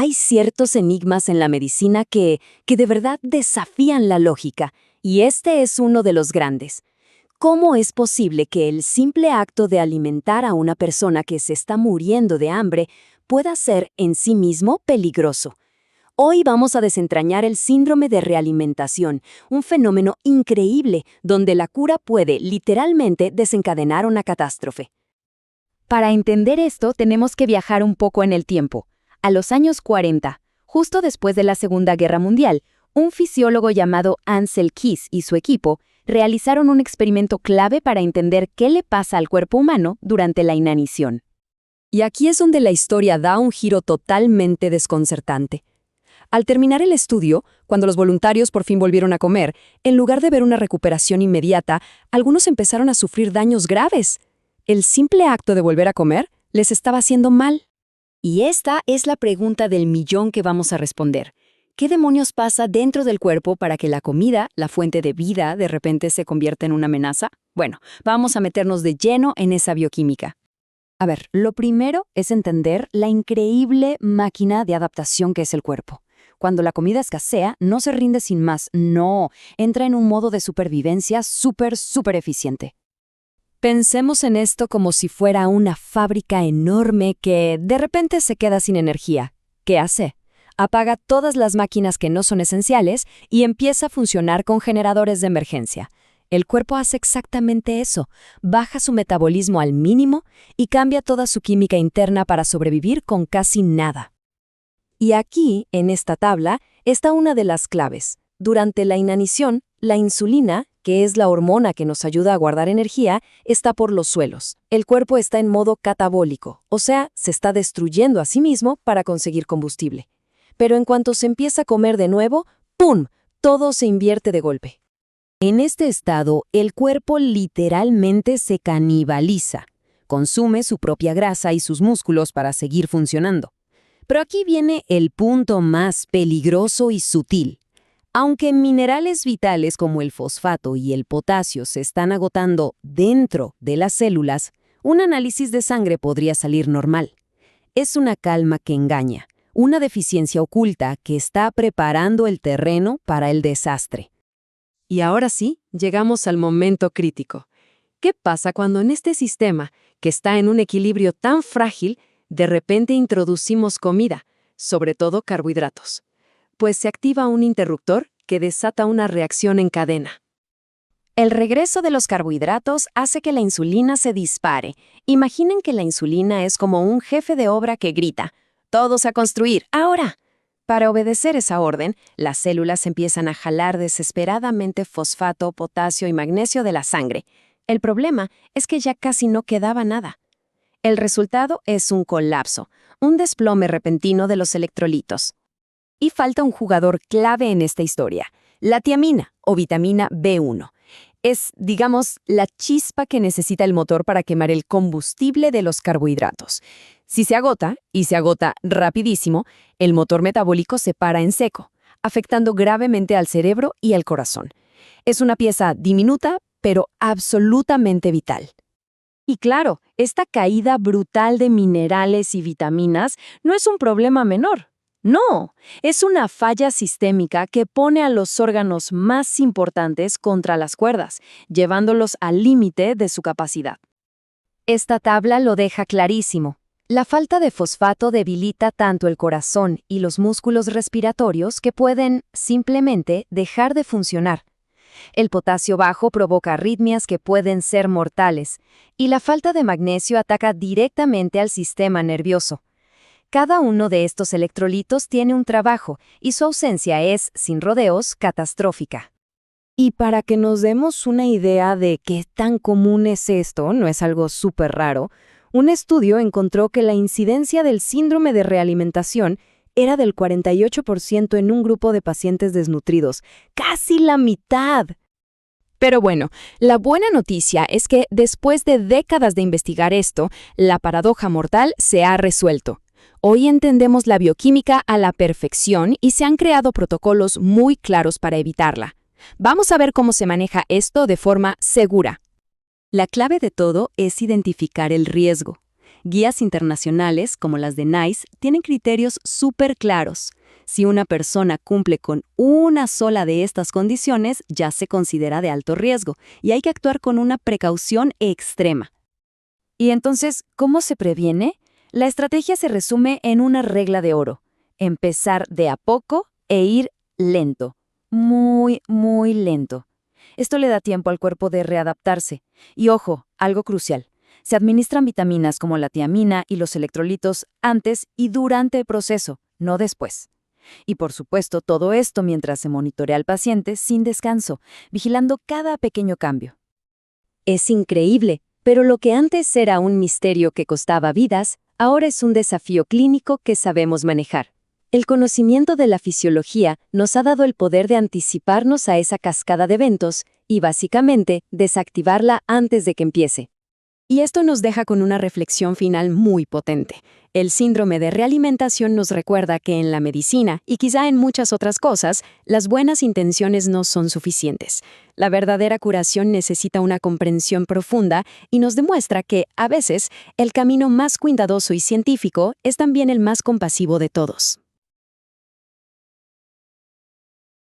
Hay ciertos enigmas en la medicina que de verdad desafían la lógica, y este es uno de los grandes. ¿Cómo es posible que el simple acto de alimentar a una persona que se está muriendo de hambre pueda ser en sí mismo peligroso? Hoy vamos a desentrañar el síndrome de realimentación, un fenómeno increíble donde la cura puede literalmente desencadenar una catástrofe. Para entender esto, tenemos que viajar un poco en el tiempo. A los años 40, justo después de la Segunda Guerra Mundial, un fisiólogo llamado Ansel Keys y su equipo realizaron un experimento clave para entender qué le pasa al cuerpo humano durante la inanición. Y aquí es donde la historia da un giro totalmente desconcertante. Al terminar el estudio, cuando los voluntarios por fin volvieron a comer, en lugar de ver una recuperación inmediata, algunos empezaron a sufrir daños graves. El simple acto de volver a comer les estaba haciendo mal. Y esta es la pregunta del millón que vamos a responder. ¿Qué demonios pasa dentro del cuerpo para que la comida, la fuente de vida, de repente se convierta en una amenaza? Bueno, vamos a meternos de lleno en esa bioquímica. A ver, lo primero es entender la increíble máquina de adaptación que es el cuerpo. Cuando la comida escasea, no se rinde sin más, no, entra en un modo de supervivencia súper eficiente. Pensemos en esto como si fuera una fábrica enorme que de repente se queda sin energía. ¿Qué hace? Apaga todas las máquinas que no son esenciales y empieza a funcionar con generadores de emergencia. El cuerpo hace exactamente eso, baja su metabolismo al mínimo y cambia toda su química interna para sobrevivir con casi nada. Y aquí, en esta tabla, está una de las claves. Durante la inanición, la insulina, que es la hormona que nos ayuda a guardar energía, está por los suelos. El cuerpo está en modo catabólico, o sea, se está destruyendo a sí mismo para conseguir combustible. Pero en cuanto se empieza a comer de nuevo, ¡pum!, todo se invierte de golpe. En este estado, el cuerpo literalmente se canibaliza. Consume su propia grasa y sus músculos para seguir funcionando. Pero aquí viene el punto más peligroso y sutil. Aunque minerales vitales como el fosfato y el potasio se están agotando dentro de las células, un análisis de sangre podría salir normal. Es una calma que engaña, una deficiencia oculta que está preparando el terreno para el desastre. Y ahora sí, llegamos al momento crítico. ¿Qué pasa cuando en este sistema, que está en un equilibrio tan frágil, de repente introducimos comida, sobre todo carbohidratos? Pues se activa un interruptor que desata una reacción en cadena. El regreso de los carbohidratos hace que la insulina se dispare. Imaginen que la insulina es como un jefe de obra que grita: «Todos a construir, ahora». Para obedecer esa orden, las células empiezan a jalar desesperadamente fosfato, potasio y magnesio de la sangre. El problema es que ya casi no quedaba nada. El resultado es un colapso, un desplome repentino de los electrolitos. Y falta un jugador clave en esta historia, la tiamina o vitamina B1. Es, digamos, la chispa que necesita el motor para quemar el combustible de los carbohidratos. Si se agota, y se agota rapidísimo, el motor metabólico se para en seco, afectando gravemente al cerebro y al corazón. Es una pieza diminuta, pero absolutamente vital. Y claro, esta caída brutal de minerales y vitaminas no es un problema menor. No, es una falla sistémica que pone a los órganos más importantes contra las cuerdas, llevándolos al límite de su capacidad. Esta tabla lo deja clarísimo. La falta de fosfato debilita tanto el corazón y los músculos respiratorios que pueden, simplemente, dejar de funcionar. El potasio bajo provoca arritmias que pueden ser mortales, y la falta de magnesio ataca directamente al sistema nervioso. Cada uno de estos electrolitos tiene un trabajo, y su ausencia es, sin rodeos, catastrófica. Y para que nos demos una idea de qué tan común es esto, no es algo súper raro, un estudio encontró que la incidencia del síndrome de realimentación era del 48% en un grupo de pacientes desnutridos, ¡casi la mitad! Pero bueno, la buena noticia es que después de décadas de investigar esto, la paradoja mortal se ha resuelto. Hoy entendemos la bioquímica a la perfección y se han creado protocolos muy claros para evitarla. Vamos a ver cómo se maneja esto de forma segura. La clave de todo es identificar el riesgo. Guías internacionales, como las de NICE, tienen criterios súper claros. Si una persona cumple con una sola de estas condiciones, ya se considera de alto riesgo y hay que actuar con una precaución extrema. Y entonces, ¿cómo se previene? La estrategia se resume en una regla de oro: empezar de a poco e ir lento. Muy, muy lento. Esto le da tiempo al cuerpo de readaptarse. Y ojo, algo crucial: se administran vitaminas como la tiamina y los electrolitos antes y durante el proceso, no después. Y por supuesto, todo esto mientras se monitorea al paciente sin descanso, vigilando cada pequeño cambio. Es increíble, pero lo que antes era un misterio que costaba vidas, ahora es un desafío clínico que sabemos manejar. El conocimiento de la fisiología nos ha dado el poder de anticiparnos a esa cascada de eventos y, básicamente, desactivarla antes de que empiece. Y esto nos deja con una reflexión final muy potente. El síndrome de realimentación nos recuerda que en la medicina, y quizá en muchas otras cosas, las buenas intenciones no son suficientes. La verdadera curación necesita una comprensión profunda y nos demuestra que, a veces, el camino más cuidadoso y científico es también el más compasivo de todos.